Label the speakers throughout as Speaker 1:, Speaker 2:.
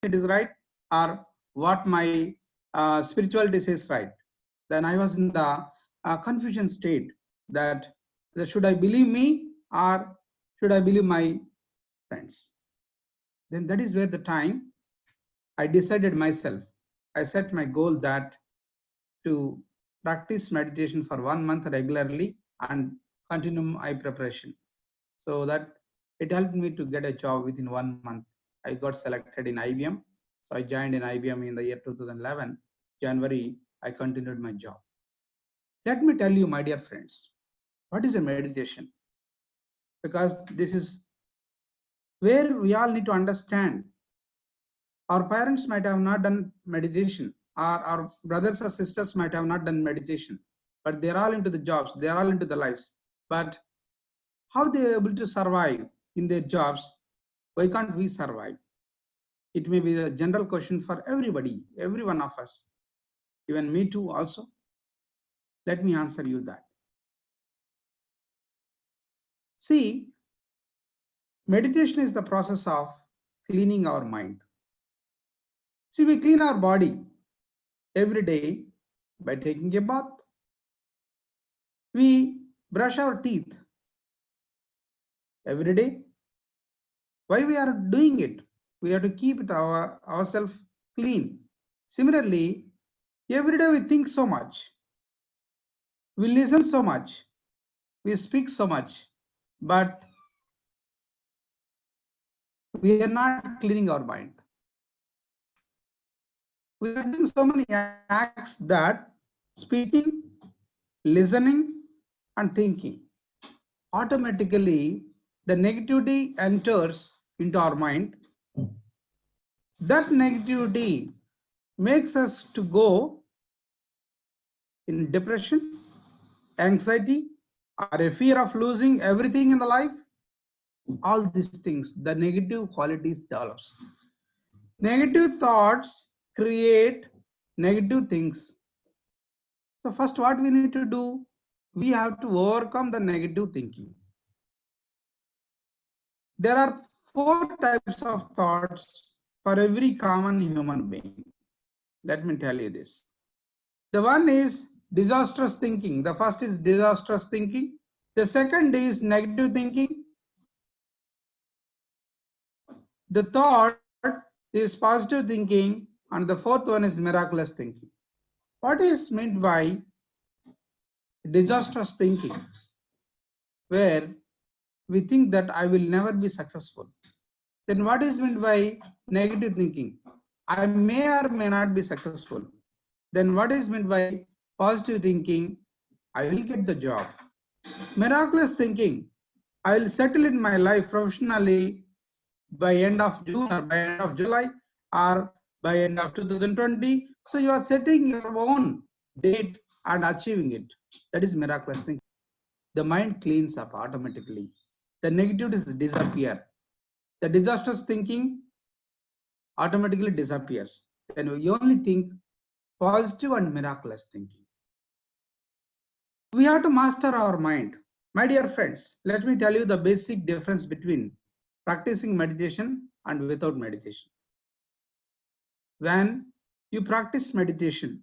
Speaker 1: it is right or what my spirituality says right. Then I was in the confusion state that should I believe me or should I believe my friends? Then that is where the time I decided myself. I set my goal that to practice meditation for 1 month regularly and continue my preparation. So that it helped me to get a job within 1 month. I got selected in IBM. So I joined in IBM in the year 2011. January, I continued my job. Let me tell you, my dear friends, what is a meditation? Because this is where we all need to understand. Our parents might have not done meditation, or our brothers or sisters might have not done meditation, but they're all into the jobs, they're all into the lives. But how they are able to survive in their jobs? Why can't we survive? It may be a general question for everybody, every one of us, even me too also. Let me answer you that. See, meditation is the process of cleaning our mind. See, we clean our body every day by taking a bath. We brush our teeth every day. Why we are doing it? We have to keep it ourselves clean. Similarly, every day we think so much, we listen so much, we speak so much, but we are not cleaning our mind. We are doing so many acts that speaking, listening, and thinking. Automatically, the negativity enters into our mind. That negativity makes us to go in depression, anxiety, or a fear of losing everything in the life. All these things, the negative qualities develops. Negative thoughts create negative things. So first what we need to do, we have to overcome the negative thinking. There are 4 types of thoughts for every common human being. Let me tell you this. The one is disastrous thinking. The first is disastrous thinking. The second is negative thinking. The third is positive thinking, and the fourth one is miraculous thinking. What is meant by disastrous thinking? Where we think that I will never be successful. Then what is meant by negative thinking? I may or may not be successful. Then what is meant by positive thinking? I will get the job. Miraculous thinking, I will settle in my life professionally by end of June or by end of July or by end of 2020. So you are setting your own date and achieving it. That is miraculous thinking. The mind cleans up automatically. The negativities disappear. The disastrous thinking automatically disappears. Then we only think positive and miraculous thinking. We have to master our mind. My dear friends, let me tell you the basic difference between practicing meditation and without meditation. When you practice meditation,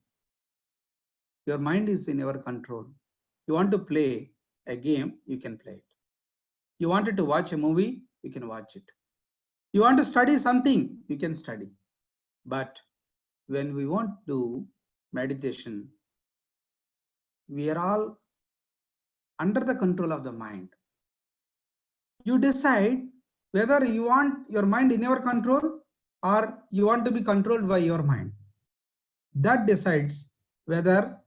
Speaker 1: your mind is in your control. You want to play a game, you can play it. You wanted to watch a movie, you can watch it. You want to study something, you can study. But when we want to do meditation, we are all under the control of the mind. You decide whether you want your mind in your control or you want to be controlled by your mind. That decides whether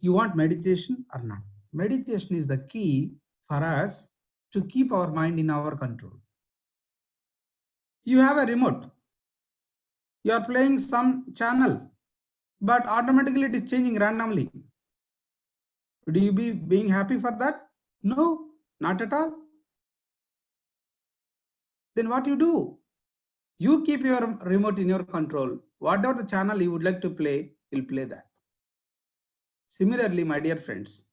Speaker 1: you want meditation or not. Meditation is the key for us to keep our mind in our control. You have a remote. You are playing some channel, but automatically it is changing randomly. Would you be being happy for that? No, not at all. Then what you do? You keep your remote in your control. Whatever the channel you would like to play, you'll play that. Similarly, my dear friends,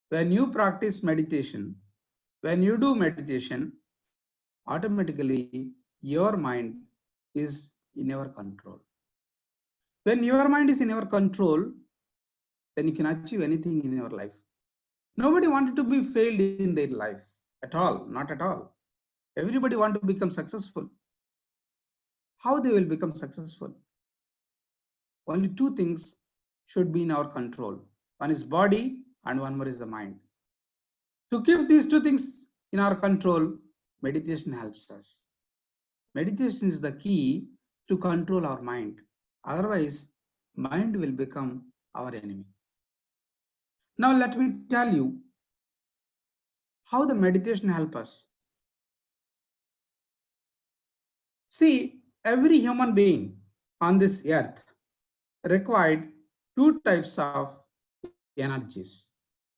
Speaker 1: when you practice meditation, when you do meditation, automatically your mind is in your control. When your mind is in your control, then you can achieve anything in your life. Nobody wanted to be failed in their lives at all, not at all. Everybody want to become successful. How they will become successful? Only two things should be in our control. One is body and one more is the mind. To keep these two things in our control, meditation helps us. Meditation is the key to control our mind. Otherwise, mind will become our enemy. Now let me tell you how the meditation helps us. See, every human being on this earth required two types of energies.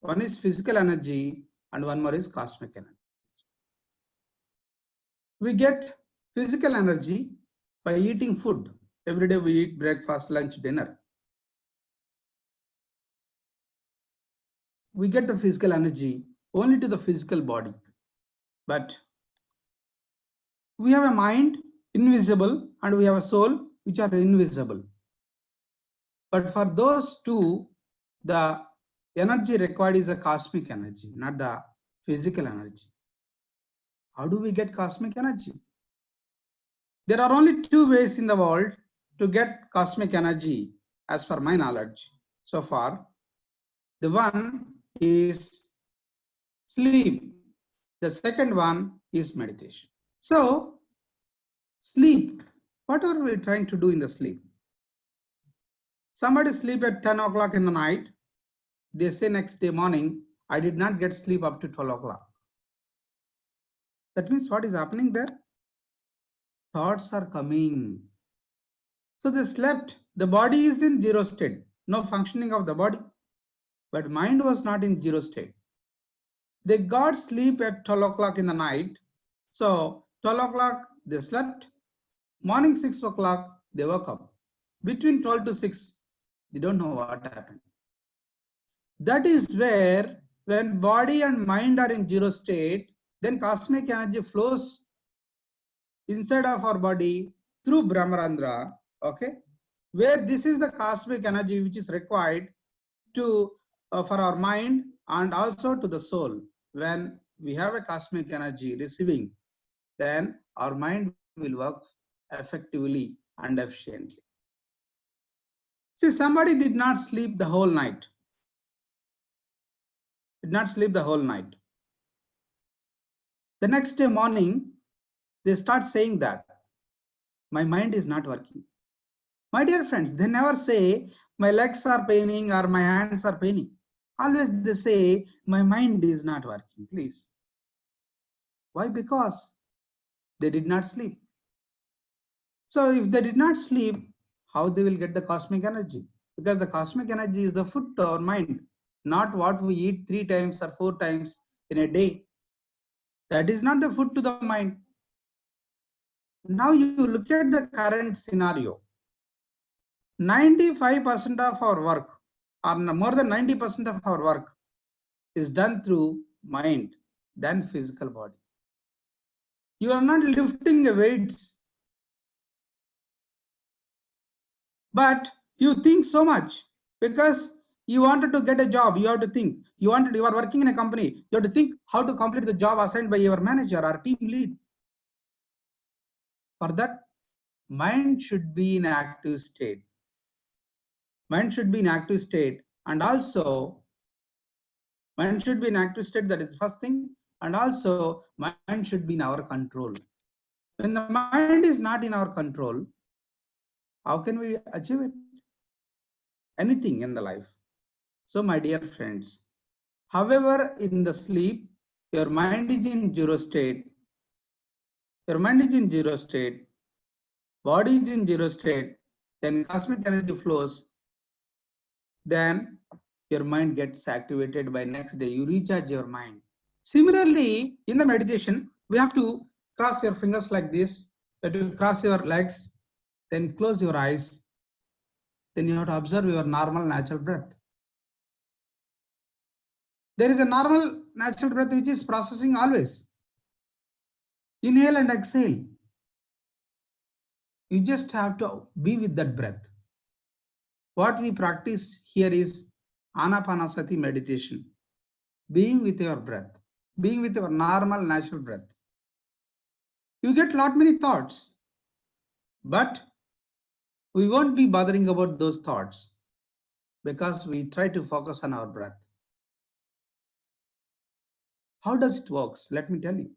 Speaker 1: One is physical energy and one more is cosmic energy. We get physical energy by eating food. Every day we eat breakfast, lunch, dinner. We get the physical energy only to the physical body. But we have a mind, invisible, and we have a soul, which are invisible. But for those two, the energy required is the cosmic energy, not the physical energy. How do we get cosmic energy? There are only two ways in the world to get cosmic energy, as per my knowledge so far. The one is sleep. The second one is meditation. So, sleep. What are we trying to do in the sleep? Somebody sleep at 10 o'clock in the night. They say next day morning, I did not get sleep up to 12 o'clock. That means what is happening there? Thoughts are coming. So they slept. The body is in zero state, no functioning of the body. But mind was not in zero state. They got sleep at 12 o'clock in the night. So 12 o'clock they slept. Morning 6 o'clock they woke up. Between 12 to 6, they don't know what happened. That is where when body and mind are in zero state, then cosmic energy flows inside of our body through Brahmarandra, okay? Where this is the cosmic energy which is required to for our mind and also to the soul. When we have a cosmic energy receiving, then our mind will work effectively and efficiently. See, somebody did not sleep the whole night. Did not sleep the whole night. The next day morning, they start saying that my mind is not working. My dear friends, they never say my legs are paining or my hands are paining. Always they say my mind is not working, please. Why? Because they did not sleep. So if they did not sleep, how they will get the cosmic energy? Because the cosmic energy is the food to our mind, not what we eat 3 times or 4 times in a day. That is not the food to the mind. Now you look at the current scenario. 95% of our work, or more than 90% of our work, is done through mind than physical body. You are not lifting the weights, but you think so much because you wanted to get a job. You have to think. You are working in a company. You have to think how to complete the job assigned by your manager or team lead. For that, mind should be in active state. Mind should be in active state, and also mind should be in active state. That is the first thing. And also, mind should be in our control. When the mind is not in our control, how can we achieve it? Anything in the life. So, my dear friends, however, in the sleep, your mind is in zero state. Your mind is in zero state. Body is in zero state. Then cosmic energy flows. Then your mind gets activated by next day. You recharge your mind. Similarly, in the meditation, we have to cross your fingers like this. You have to cross your legs, then close your eyes. Then you have to observe your normal natural breath. There is a normal natural breath which is processing always. Inhale and exhale. You just have to be with that breath. What we practice here is Anapanasati meditation, being with your breath, being with your normal natural breath. You get lot many thoughts, but we won't be bothering about those thoughts because we try to focus on our breath. How does it work? Let me tell you.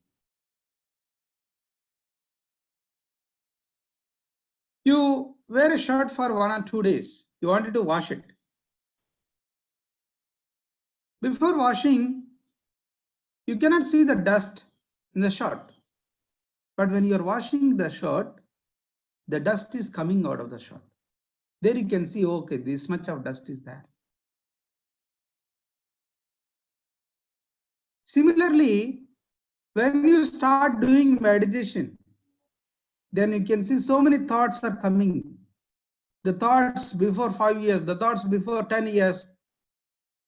Speaker 1: You wear a shirt for 1 or 2 days. You wanted to wash it. Before washing, you cannot see the dust in the shirt. But when you are washing the shirt, the dust is coming out of the shirt. There you can see, okay, this much of dust is there. Similarly, when you start doing meditation, then you can see so many thoughts are coming. The thoughts before 5 years, the thoughts before 10 years,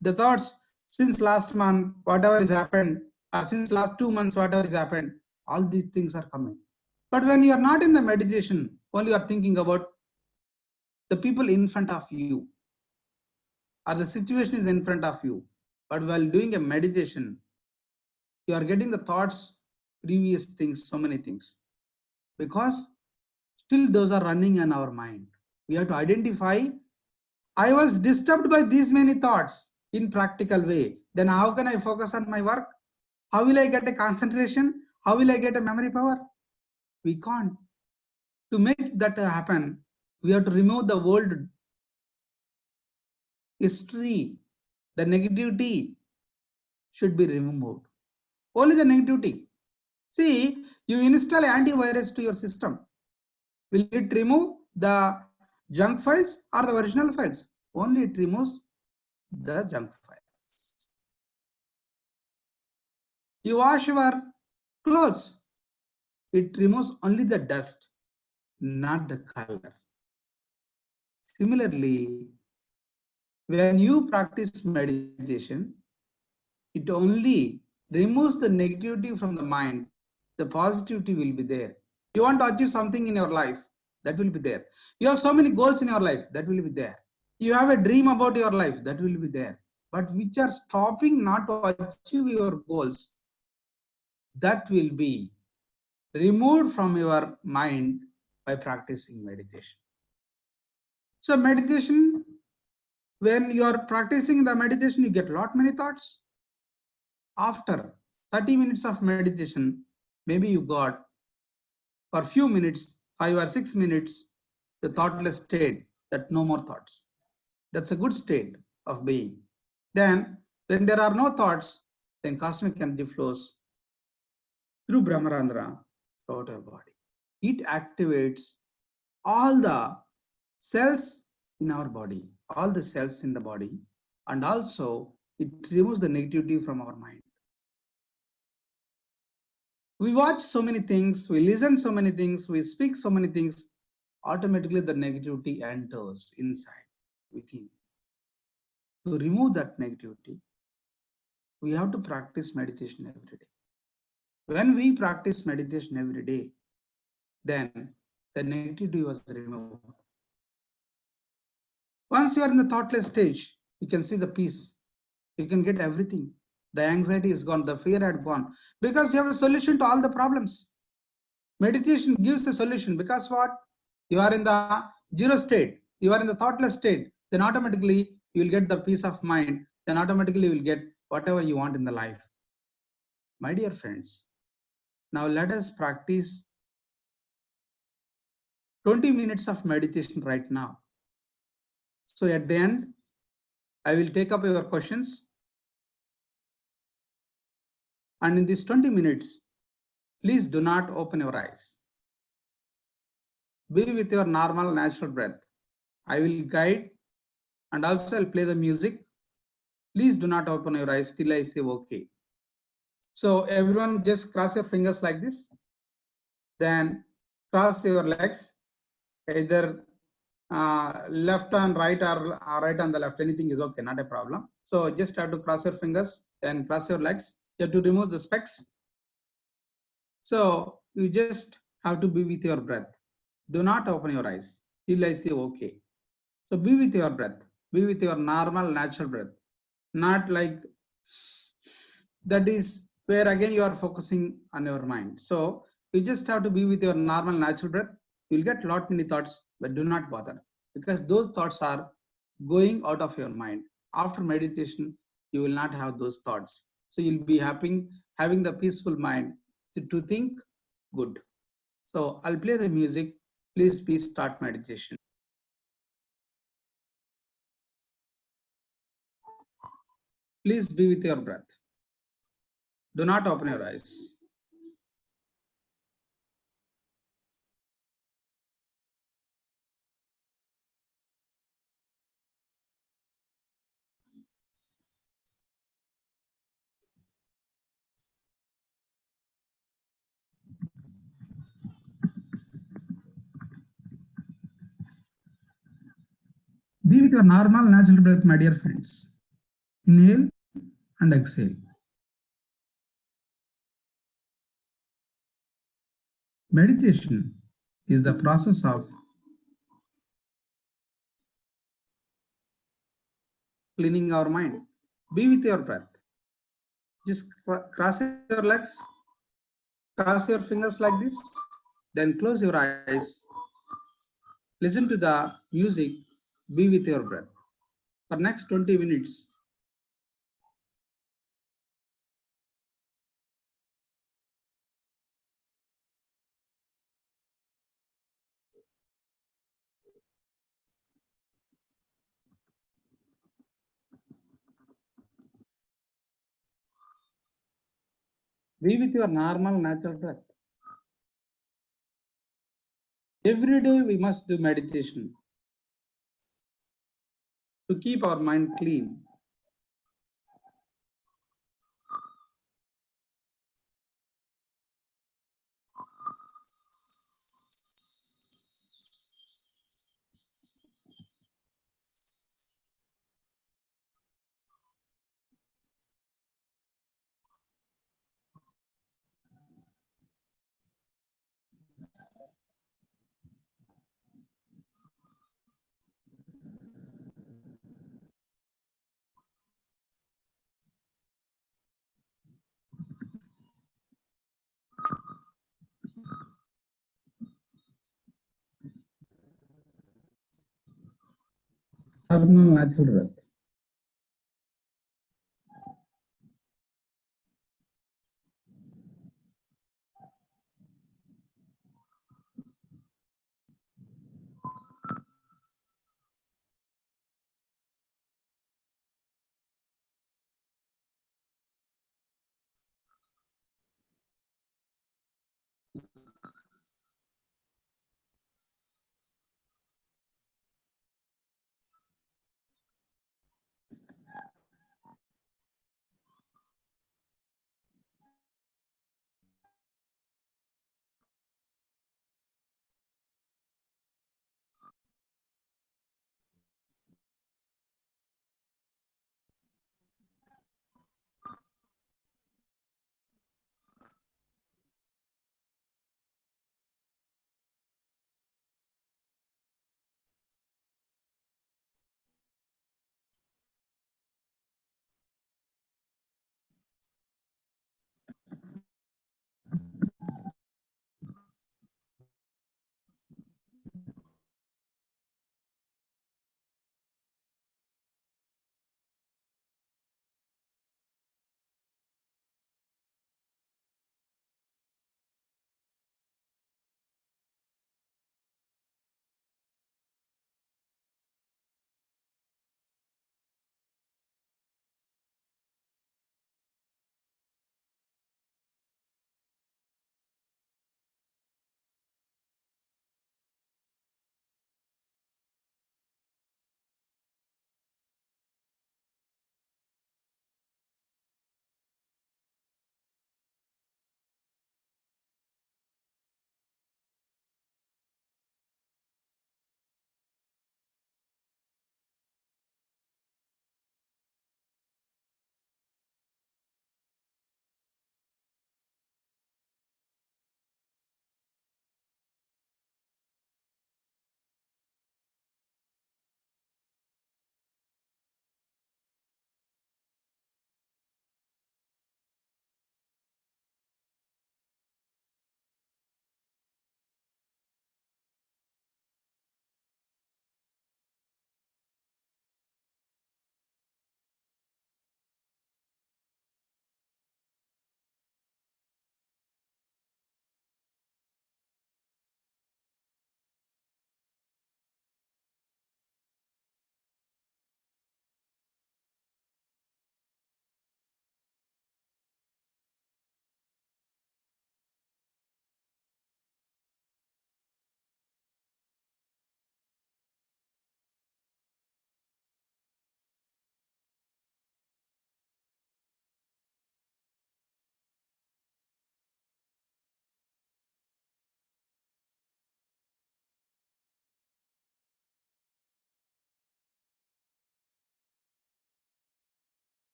Speaker 1: the thoughts since last month, whatever has happened, or since last 2 months, whatever has happened, all these things are coming. But when you are not in the meditation, only you are thinking about the people in front of you, or the situation is in front of you. But while doing a meditation, you are getting the thoughts, previous things, so many things, because still those are running in our mind. We have to identify, I was disturbed by these many thoughts in practical way. Then how can I focus on my work? How will I get a concentration? How will I get a memory power? We can't. To make that happen, we have to remove the old history. The negativity should be removed. Only the negativity. See, you install antivirus to your system. Will it remove the junk files or the original files? Only it removes the junk files. You wash your clothes. It removes only the dust, not the color. Similarly, when you practice meditation, it only removes the negativity from the mind. The positivity will be there. You want to achieve something in your life, that will be there. You have so many goals in your life, that will be there. You have a dream about your life, that will be there. But which are stopping not to achieve your goals, that will be removed from your mind by practicing meditation. So meditation, when you are practicing the meditation, you get lot many thoughts. After 30 minutes of meditation, maybe you got for few minutes, 5 or 6 minutes, the thoughtless state, that no more thoughts. That's a good state of being. Then when there are no thoughts, then cosmic energy flows through Brahmarandra throughout our body. It activates all the cells in our body, all the cells in the body, and also it removes the negativity from our mind. We watch so many things, we listen so many things, we speak so many things, automatically the negativity enters inside, within. To remove that negativity, we have to practice meditation every day. When we practice meditation every day, then the negativity was removed. Once you are in the thoughtless stage, you can see the peace. You can get everything. The anxiety is gone, the fear had gone, because you have a solution to all the problems. Meditation gives a solution because what? You are in the zero state, you are in the thoughtless state, then automatically you will get the peace of mind, then automatically you will get whatever you want in the life. My dear friends, now let us practice 20 minutes of meditation right now. So at the end, I will take up your questions. And in these 20 minutes, please do not open your eyes. Be with your normal natural breath. I will guide and also I'll play the music. Please do not open your eyes till I say okay. So everyone just cross your fingers like this. Then cross your legs, either left and right or right on the left, anything is okay, not a problem. So just have to cross your fingers and cross your legs. You have to remove the specs. So you just have to be with your breath. Do not open your eyes till I say okay. So be with your breath, be with your normal, natural breath, not like that is where again you are focusing on your mind. So you just have to be with your normal, natural breath. You'll get lot many thoughts, but do not bother because those thoughts are going out of your mind. After meditation, you will not have those thoughts. So you'll be having the peaceful mind to think good. So I'll play the music. Please start meditation. Please be with your breath. Do not open your eyes. Be with your normal, natural breath, my dear friends. Inhale and exhale. Meditation is the process of cleaning our mind. Be with your breath. Just cross your legs, cross your fingers like this, then close your eyes. Listen to the music. Be with your breath. For next 20 minutes, be with your normal, natural breath. Every day we must do meditation to keep our mind clean. Normal, natural breath.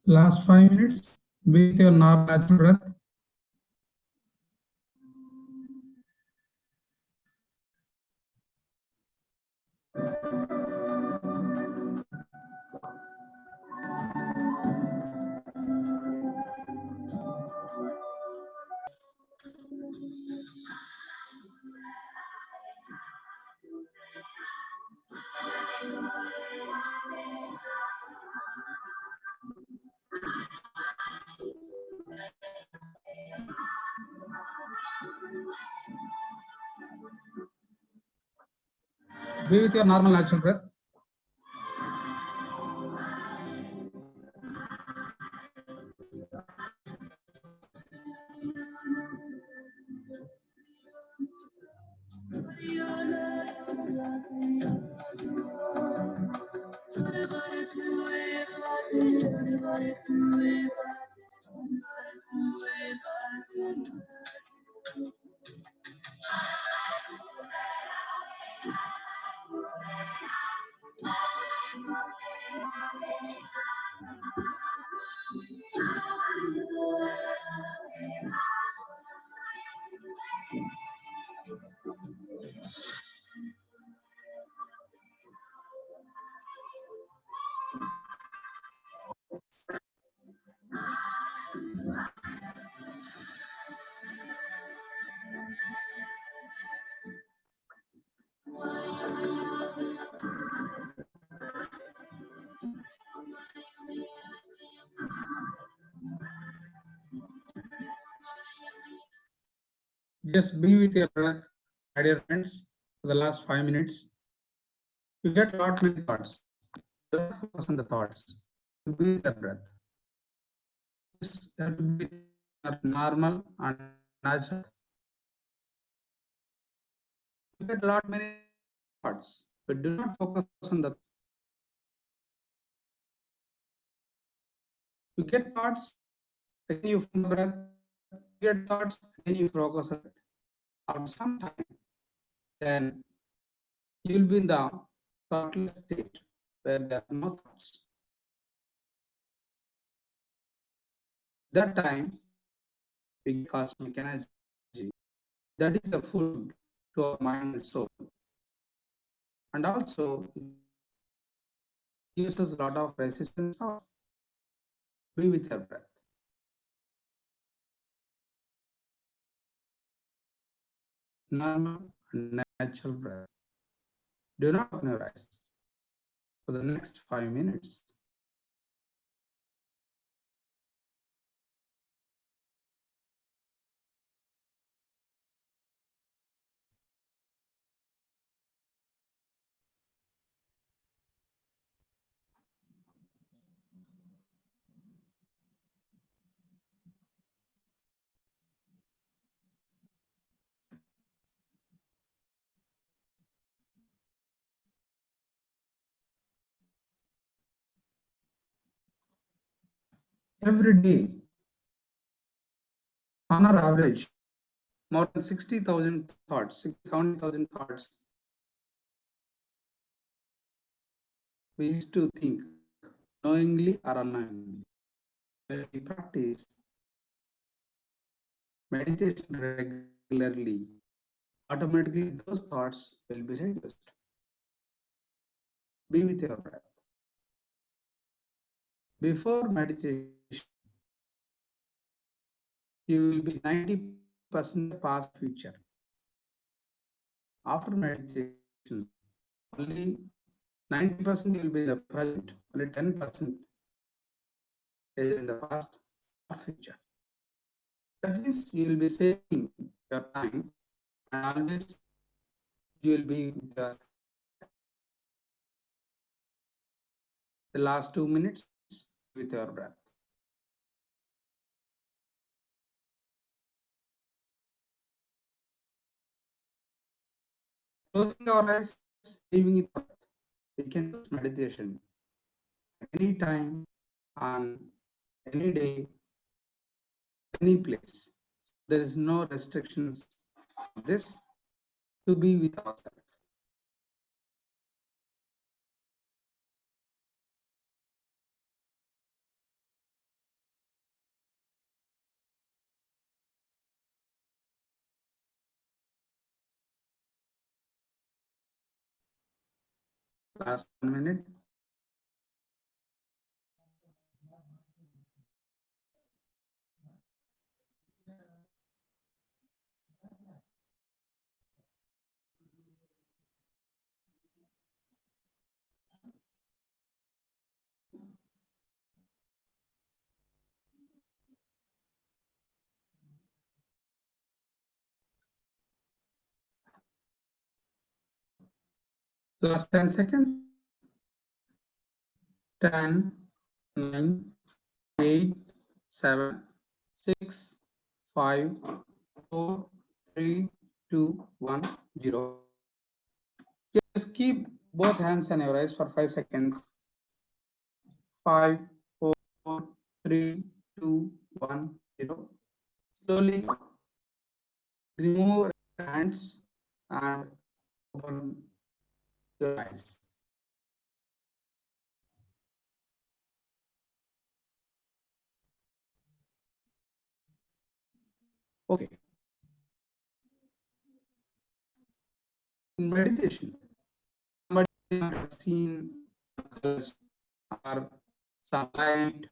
Speaker 1: Last 5 minutes, be with your normal natural breath. Be with your normal natural breath. Just be with your breath, my dear friends, for the last 5 minutes. You get a lot many thoughts. Don't focus on the thoughts. You be with your breath. Just have to be normal and natural. You get a lot many thoughts, but do not focus on the. You get thoughts, again you feel the breath. You get thoughts, again you focus on it. After some time, then you will be in the thoughtless state where there are no thoughts. That time, we get cosmic energy. That is the food to our mind and soul. And also, it gives us a lot of resistance power. Be with your breath. Normal and natural breath. Do not open your eyes for the next 5 minutes. Every day, on our average, more than 60,000 thoughts, 70,000 thoughts we used to think, knowingly or unknowingly. When we practice meditation regularly, automatically those thoughts will be reduced. Be with your breath. Before meditation, you will be 90% past future. After meditation, only 90% will be in the present, only 10% is in the past or future. That means you will be saving your time and always you will be with the last 2 minutes with your breath. closing our eyes, leaving it. We can do meditation anytime, on any day, any place. There is no restrictions on this to be with ourselves. Last 1 minute. Last 10 seconds. 10, 9, 8, 7, 6, 5, 4, 3, 2, 1, 0. Just keep both hands on your eyes for 5 seconds. 5, 4, 3, 2, 1, 0. Slowly remove your hands and open your eyes. Okay. In meditation, somebody might have seen colors or sunlight,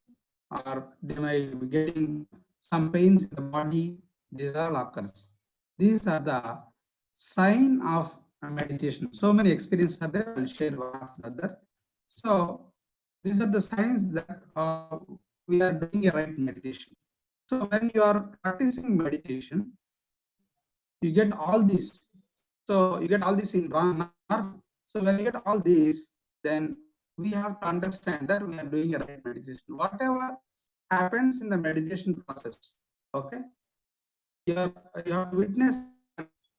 Speaker 1: or they may be getting some pains in the body. These are all occurs. These are the sign of meditation. So many experiences are there. I'll share one after another. So these are the signs that we are doing a right meditation. So when you are practicing meditation, you get all these. So you get all this in one hour. So when you get all these, then we have to understand that we are doing a right meditation. Whatever happens in the meditation process, okay, you have to witness,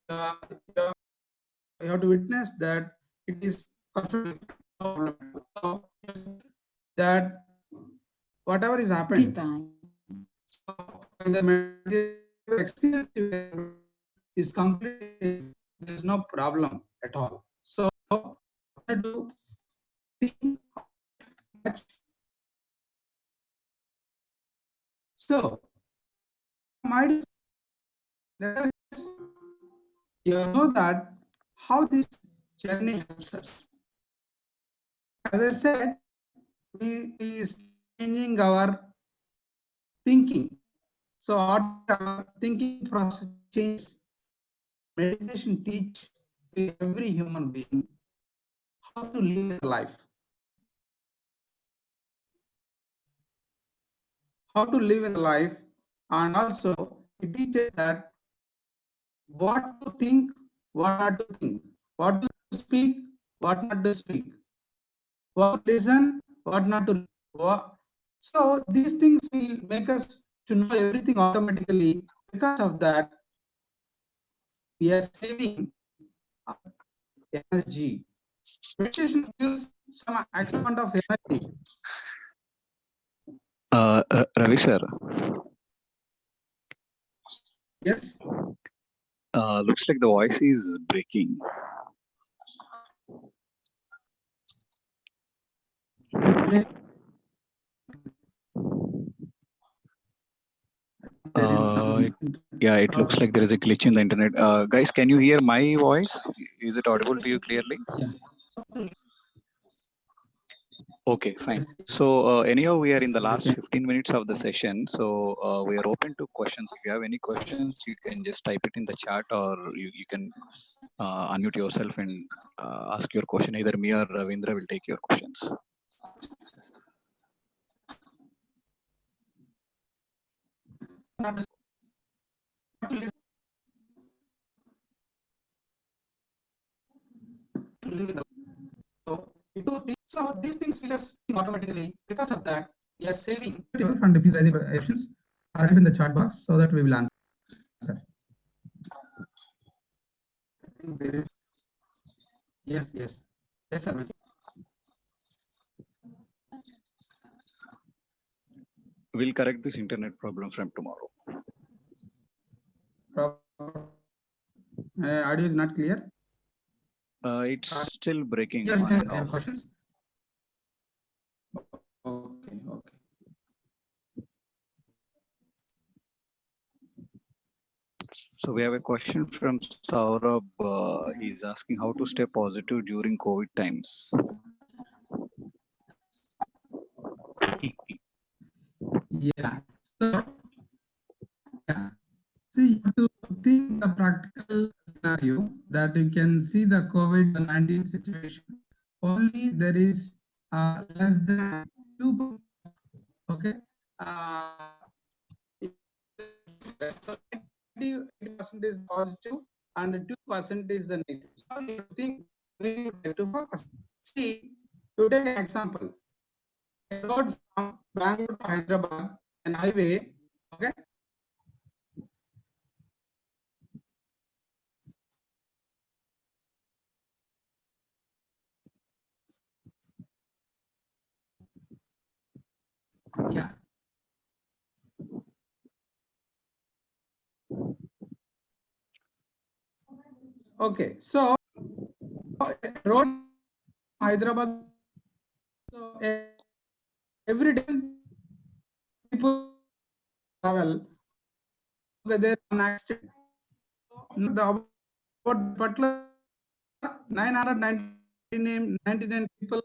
Speaker 1: uh, you have to witness that it is perfect. So that whatever is happening, so in the meditation experience is completely, there's no problem at all. So to think much. So my, let us you know that how this journey helps us. As I said, we is changing our thinking. So our thinking process changes. Meditation teach every human being how to live their life, how to live in life, and also it teaches that what to think, what not to think, what to speak, what not to speak, what to listen, what not to. What. So these things will make us to know everything automatically. Because of that, we are saving energy. Meditation gives some X amount of energy.
Speaker 2: Ravi sir,
Speaker 1: Yes.
Speaker 2: looks like the voice is breaking.
Speaker 1: There is some.
Speaker 2: Yeah, it looks like there is a glitch in the internet. Guys, can you hear my voice? Is it audible to you clearly?
Speaker 1: Yeah.
Speaker 2: Okay, fine. So anyhow, we are in the last 15 minutes of the session. So we are open to questions. If you have any questions, you can just type it in the chat, or you can unmute yourself and ask your question. Either me or Ravindra will take your questions.
Speaker 1: So these things will just automatically. Because of that, we are saving. And please raise your questions or type in the chat box so that we will answer. Yes, yes. Yes, sir.
Speaker 2: We'll correct this internet problem from tomorrow.
Speaker 1: Audio is not clear.
Speaker 2: It's still breaking
Speaker 1: Yeah, you
Speaker 2: on
Speaker 1: can
Speaker 2: and off.
Speaker 1: questions. Okay, okay.
Speaker 2: So we have a question from Saurabh. He's asking how to stay positive during COVID times.
Speaker 1: Yeah. So, yeah. See, you have to think the practical scenario that you can see the COVID-19 situation. Only there is less than 2%. Okay. So 80% is positive and 2% is the negative. So you think we would like to focus. See, to take an example, a road from Bangalore to Hyderabad, an highway, okay. Yeah. Okay, so road Hyderabad. So every day people travel. Okay, there an accident. The about particular 999 people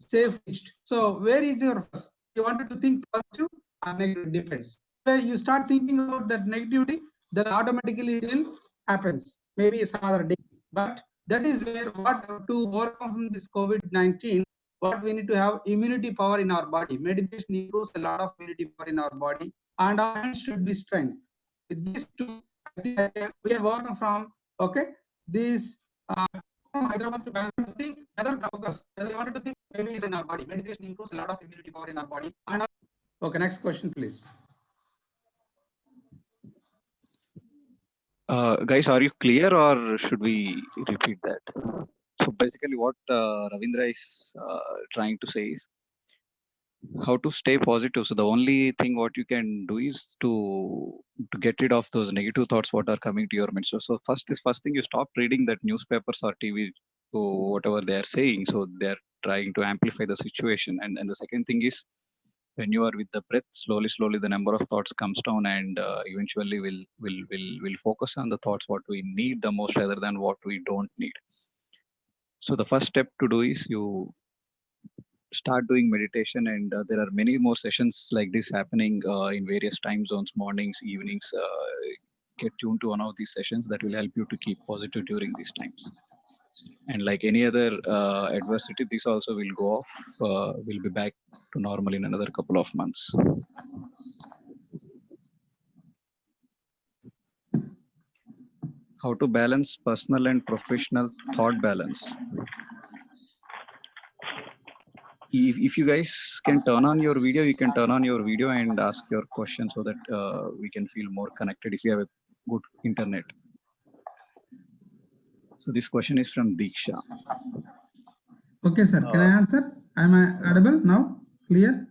Speaker 1: safe reached. So where is your first? You wanted to think positive or negative, depends. When you start thinking about that negativity, then automatically it will happens. Maybe some other day. But that is where what to overcome from this COVID-19, what we need to have immunity power in our body. Meditation improves a lot of immunity power in our body, and our mind should be strength. With these two, I think we can overcome from this from Hyderabad to Bangalore to think whether the focus, whether you wanted to think maybe it's in our body. Meditation improves a lot of immunity power in our body. And okay, next question, please.
Speaker 2: Guys, are you clear or should we repeat that? So basically what Ravindra is trying to say is how to stay positive. So the only thing what you can do is to get rid of those negative thoughts what are coming to your mind. So first thing, you stop reading that newspapers or TV or whatever they are saying. So they're trying to amplify the situation. And the second thing is when you are with the breath, slowly the number of thoughts comes down, and eventually will focus on the thoughts what we need the most rather than what we don't need. So the first step to do is you start doing meditation, and there are many more sessions like this happening in various time zones, mornings, evenings. Get tuned to one of these sessions that will help you to keep positive during these times. And like any other adversity, this also will go off. We'll be back to normal in another couple of months. How to balance personal and professional thought balance. If you guys can turn on your video, you can turn on your video and ask your question so that we can feel more connected if you have a good internet. So this question is from Diksha.
Speaker 1: Okay, sir. Can I answer? Am I audible now? Clear?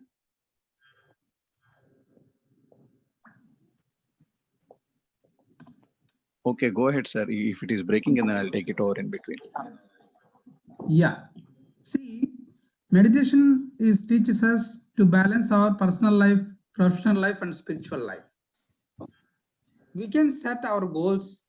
Speaker 2: Okay, go ahead, sir. If it is breaking, and then I'll take it over in between.
Speaker 1: Yeah. See, meditation teaches us to balance our personal life, professional life, and spiritual life. We can set our goals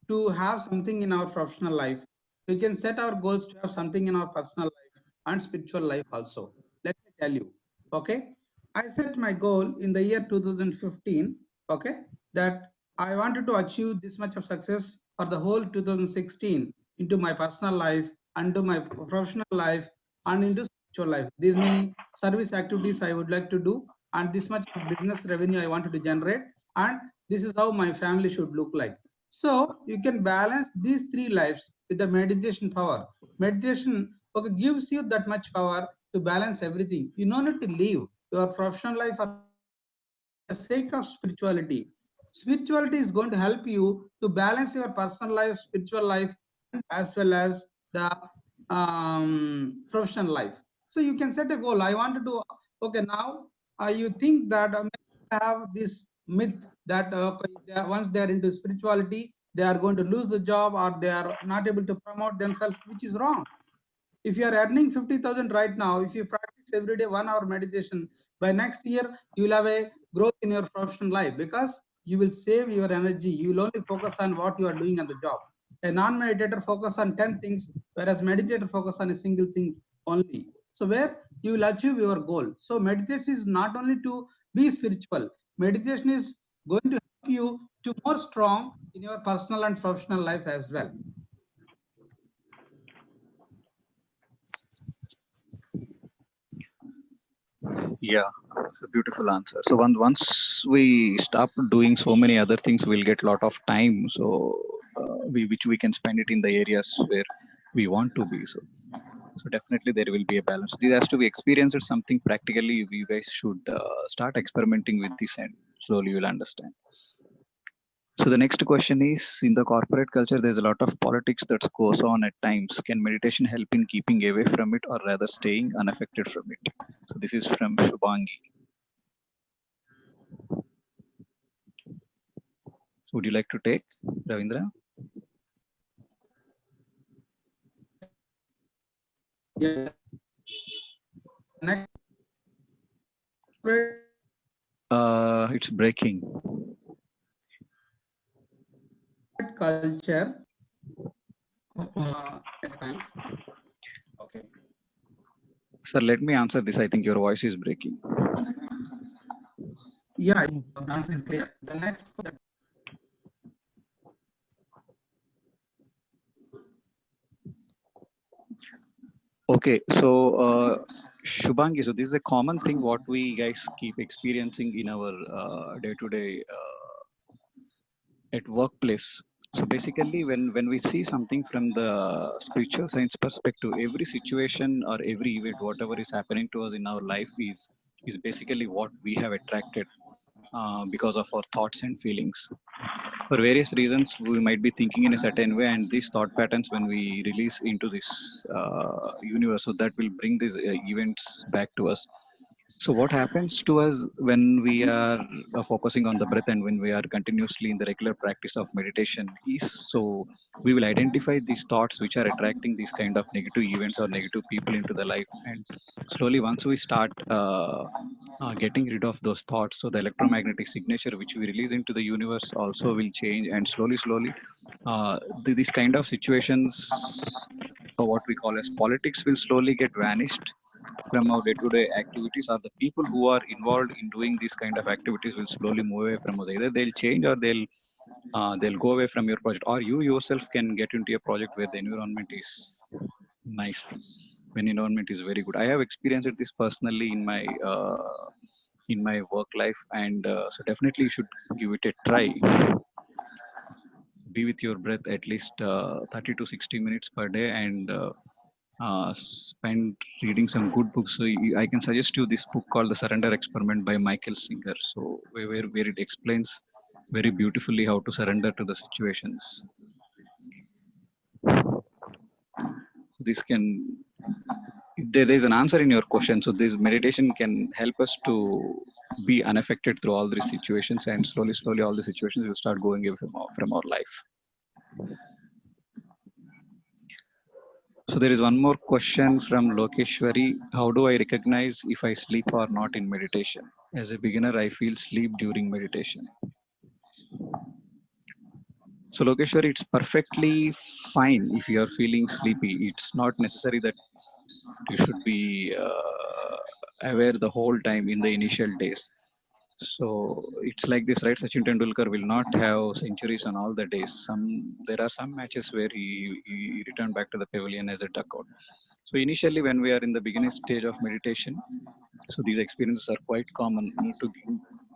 Speaker 1: to have something in our professional life. We can set our goals to have something in our personal life and spiritual life also. Let me tell you. Okay. I set my goal in the year 2015. Okay. That I wanted to achieve this much of success for the whole 2016 into my personal life, into my professional life, and into spiritual life. These many service activities I would like to do, and this much of business revenue I wanted to generate, and this is how my family should look like. So you can balance these three lives with the meditation power. Meditation gives you that much power to balance everything. You don't need to leave your professional life for the sake of spirituality. Spirituality is going to help you to balance your personal life, spiritual life, as well as the professional life. So you can set a goal. I want to do, okay, now you think that have this myth that once they are into spirituality, they are going to lose the job or they are not able to promote themselves, which is wrong. If you are earning 50,000 right now, if you practice every day 1 hour meditation, by next year, you will have a growth in your professional life because you will save your energy. You will only focus on what you are doing on the job. A non-meditator focus on 10 things, whereas meditator focus on a single thing only. So where you will achieve your goal. So meditation is not only to be spiritual. Meditation is going to help you to more strong in your personal and professional life as well.
Speaker 2: Yeah, it's a beautiful answer. So once we stop doing so many other things, we'll get a lot of time. So which we can spend it in the areas where we want to be. So definitely there will be a balance. This has to be experienced something practically. We guys should start experimenting with this, and slowly you'll understand. So the next question is, in the corporate culture, there's a lot of politics that goes on at times. Can meditation help in keeping away from it or rather staying unaffected from it? So this is from Shubhangi. Would you like to take, Ravindra?
Speaker 1: Yeah. Next,
Speaker 2: It's breaking.
Speaker 1: culture at times. Okay.
Speaker 2: Sir, let me answer this. I think your voice is breaking.
Speaker 1: Yeah, the answer is clear. The next.
Speaker 2: Okay, so Shubhangi, so this is a common thing what we guys keep experiencing in our day-to-day at workplace. So basically, when we see something from the spiritual science perspective, every situation or every event, whatever is happening to us in our life is basically what we have attracted because of our thoughts and feelings. For various reasons, we might be thinking in a certain way, and these thought patterns, when we release into this universe, so that will bring these events back to us. So what happens to us when we are focusing on the breath and when we are continuously in the regular practice of meditation is, so we will identify these thoughts which are attracting these kind of negative events or negative people into the life, and slowly once we start getting rid of those thoughts, so the electromagnetic signature which we release into the universe also will change, and slowly these kind of situations, or what we call as politics, will slowly get vanished from our day-to-day activities, or the people who are involved in doing these kind of activities will slowly move away from us. Either they'll change or they'll go away from your project, or you yourself can get into a project where the environment is nice thing. When environment is very good, I have experienced this personally in my work life, and so definitely you should give it a try. Be with your breath at least 30 to 60 minutes per day, and spend reading some good books. So I can suggest you this book called The Surrender Experiment by Michael Singer. So where it explains very beautifully how to surrender to the situations. This can, there is an answer in your question. So this meditation can help us to be unaffected through all these situations, and slowly all the situations will start going away from our life. So there is one more question from Lokeshwari. How do I recognize if I sleep or not in meditation? As a beginner, I feel sleep during meditation. So Lokeshwari, it's perfectly fine if you are feeling sleepy. It's not necessary that you should be aware the whole time in the initial days. So it's like this, right? Sachin Tendulkar will not have centuries on all the days. There are some matches where he returned back to the pavilion as a dugout. So initially, when we are in the beginning stage of meditation, so these experiences are quite common. Not to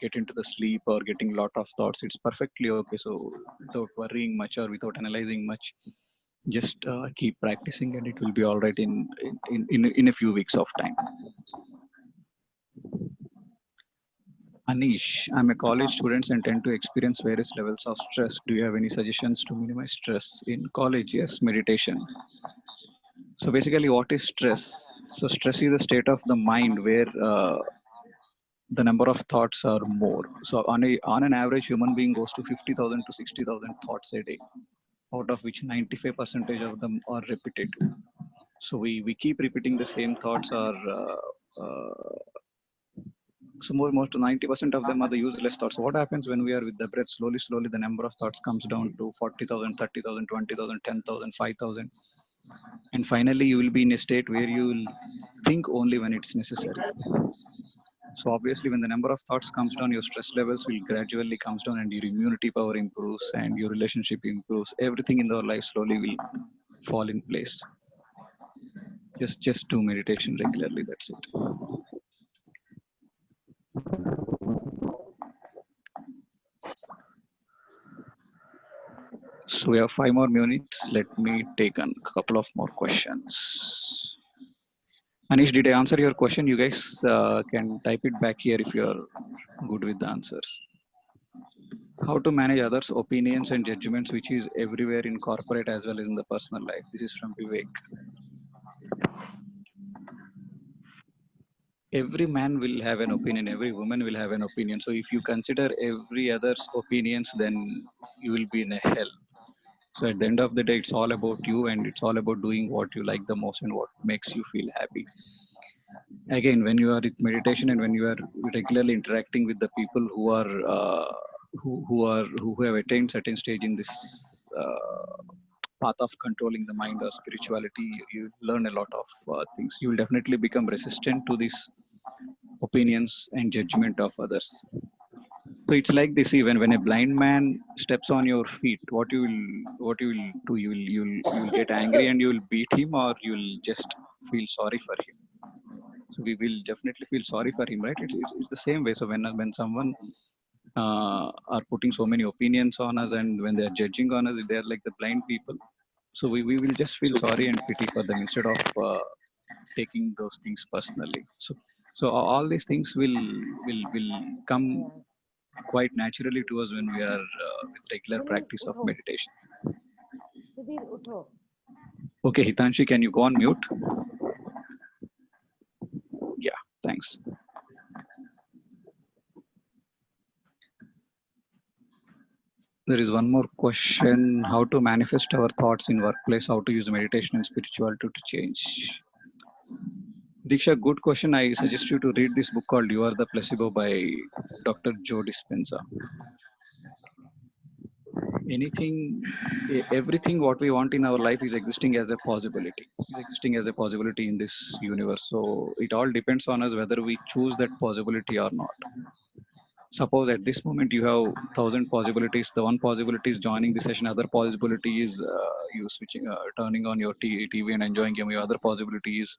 Speaker 2: get into the sleep or getting lot of thoughts, it's perfectly okay. So without worrying much or without analyzing much, just keep practicing, and it will be all right in a few weeks of time. Anish, I'm a college student and tend to experience various levels of stress. Do you have any suggestions to minimize stress in college? Yes, meditation. So basically, what is stress? So stress is a state of the mind where the number of thoughts are more. So on an average, human being goes to 50,000 to 60,000 thoughts a day, out of which 95% of them are repetitive. So we keep repeating the same thoughts, or so most 90% of them are the useless thoughts. So what happens when we are with the breath? Slowly, the number of thoughts comes down to 40,000, 30,000, 20,000, 10,000, 5,000. And finally, you will be in a state where you will think only when it's necessary. So obviously, when the number of thoughts comes down, your stress levels will gradually comes down, and your immunity power improves, and your relationship improves. Everything in our life slowly will fall in place. Just do meditation regularly. That's it. So we have 5 more minutes. Let me take a couple of more questions. Anish, did I answer your question? You guys can type it back here if you are good with the answers. How to manage others' opinions and judgments, which is everywhere in corporate as well as in the personal life. This is from Vivek. Every man will have an opinion, every woman will have an opinion. So if you consider every other's opinions, then you will be in a hell. So at the end of the day, it's all about you, and it's all about doing what you like the most and what makes you feel happy. Again, when you are in meditation and when you are regularly interacting with the people who are who have attained certain stage in this path of controlling the mind or spirituality, you learn a lot of things. You will definitely become resistant to these opinions and judgment of others. So it's like this: even when a blind man steps on your feet, what you will do? You will get angry and you will beat him, or you will just feel sorry for him. So we will definitely feel sorry for him, right? It's the same way. So when someone are putting so many opinions on us, and when they are judging on us, they are like the blind people. So we will just feel sorry and pity for them instead of taking those things personally. So all these things will come quite naturally to us when we are with regular practice of meditation. Okay, Hitanshi, can you go on mute? Yeah, thanks. There is one more question: how to manifest our thoughts in workplace, how to use meditation and spirituality to change. Diksha, good question. I suggest you to read this book called You Are the Placebo by Dr. Joe Dispenza. Everything what we want in our life is existing as a possibility. Is existing as a possibility in this universe. So it all depends on us whether we choose that possibility or not. Suppose at this moment you have 1,000 possibilities. The one possibility is joining the session. Other possibility is you switching, turning on your TV and enjoying game. Your other possibility is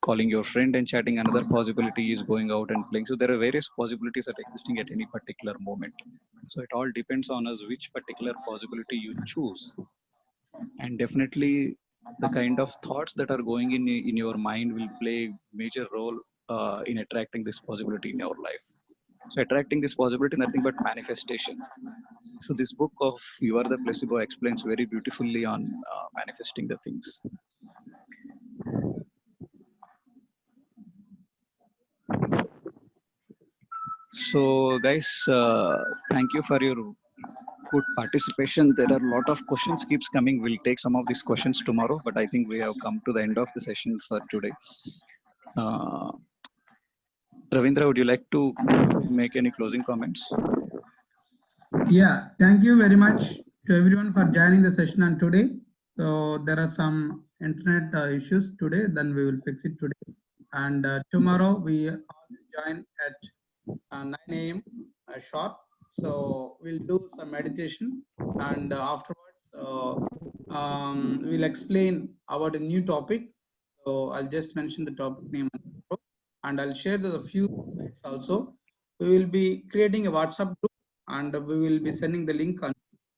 Speaker 2: calling your friend and chatting. Another possibility is going out and playing. So there are various possibilities that are existing at any particular moment. So it all depends on us which particular possibility you choose. And definitely the kind of thoughts that are going in your mind will play major role in attracting this possibility in your life. So attracting this possibility, nothing but manifestation. So this book of You Are the Placebo explains very beautifully on manifesting the things. So guys, thank you for your good participation. There are a lot of questions keeps coming. We'll take some of these questions tomorrow, but I think we have come to the end of the session for today. Ravindra, would you like to make any closing comments?
Speaker 1: Yeah, thank you very much to everyone for joining the session on today. So there are some internet issues today, then we will fix it today. And tomorrow we all will join at 9 a.m. Sharp. So we'll do some meditation, and afterwards we'll explain about a new topic. So I'll just mention the topic name, and I'll share the few slides also. We will be creating a WhatsApp group, and we will be sending the link on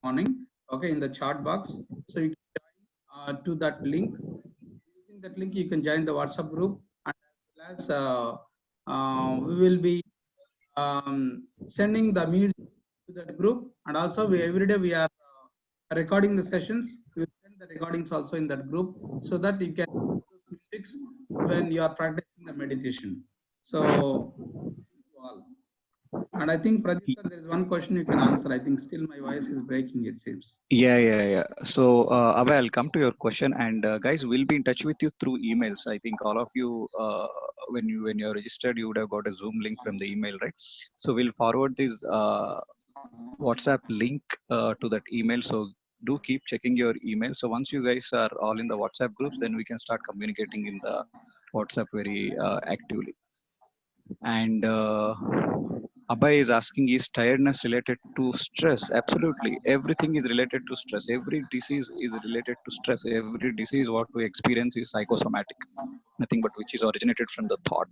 Speaker 1: morning, okay, in the chat box. So you can join to that link. Using that link, you can join the WhatsApp group, and as well as we will be sending the music to that group, and also every day we are recording the sessions. We will send the recordings also in that group so that you can fix when you are practicing the meditation. So, and I think Pradeep sir, there is one question you can answer. I think still my voice is breaking, it seems.
Speaker 2: Yeah. So, Abhay, I'll come to your question, and guys, we'll be in touch with you through emails. I think all of you, when you're registered, you would have got a Zoom link from the email, right? So we'll forward this WhatsApp link to that email. So do keep checking your email. So once you guys are all in the WhatsApp groups, then we can start communicating in the WhatsApp very actively. And Abhay is asking, is tiredness related to stress? Absolutely. Everything is related to stress. Every disease is related to stress. Every disease what we experience is psychosomatic. Nothing but which is originated from the thought,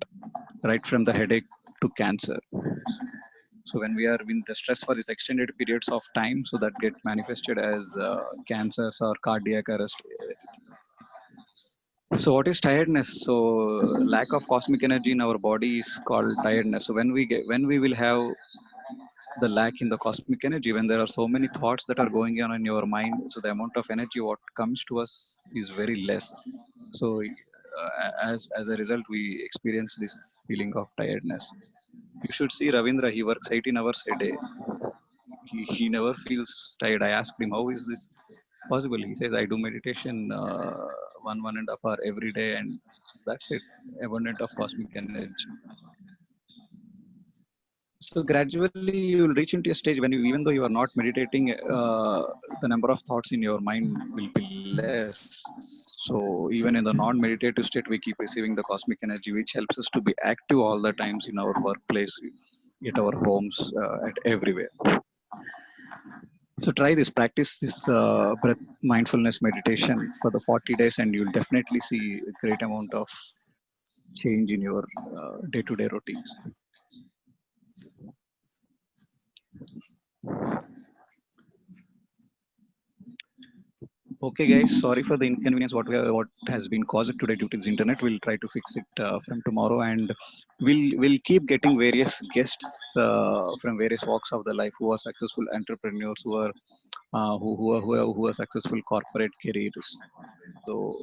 Speaker 2: right from the headache to cancer. So when we are in the stress for these extended periods of time, so that get manifested as cancers or cardiac arrest. So what is tiredness? So lack of cosmic energy in our body is called tiredness. So when we will have the lack in the cosmic energy, when there are so many thoughts that are going on in your mind, so the amount of energy what comes to us is very less. So as a result, we experience this feeling of tiredness. You should see Ravindra. He works 18 hours a day. He never feels tired. I asked him, how is this possible? He says, I do meditation 1.5 hours every day, and that's it. Abundant of cosmic energy. So gradually you will reach into a stage when you, even though you are not meditating, the number of thoughts in your mind will be less. So even in the non-meditative state, we keep receiving the cosmic energy, which helps us to be active all the times in our workplace, at our homes, at everywhere. So try this, practice this breath mindfulness meditation for the 40 days, and you'll definitely see a great amount of change in your day-to-day routines. Okay, guys. Sorry for the inconvenience what has been caused today due to this internet. We'll try to fix it from tomorrow, and we'll keep getting various guests from various walks of the life who are successful entrepreneurs, who are successful corporate careers. So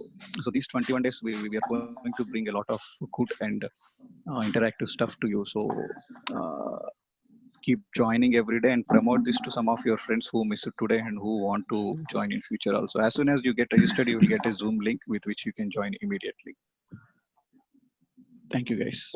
Speaker 2: these 21 days we are going to bring a lot of good and interactive stuff to you. So keep joining every day and promote this to some of your friends who miss it today and who want to join in future also. As soon as you get registered, you will get a Zoom link with which you can join immediately. Thank you, guys.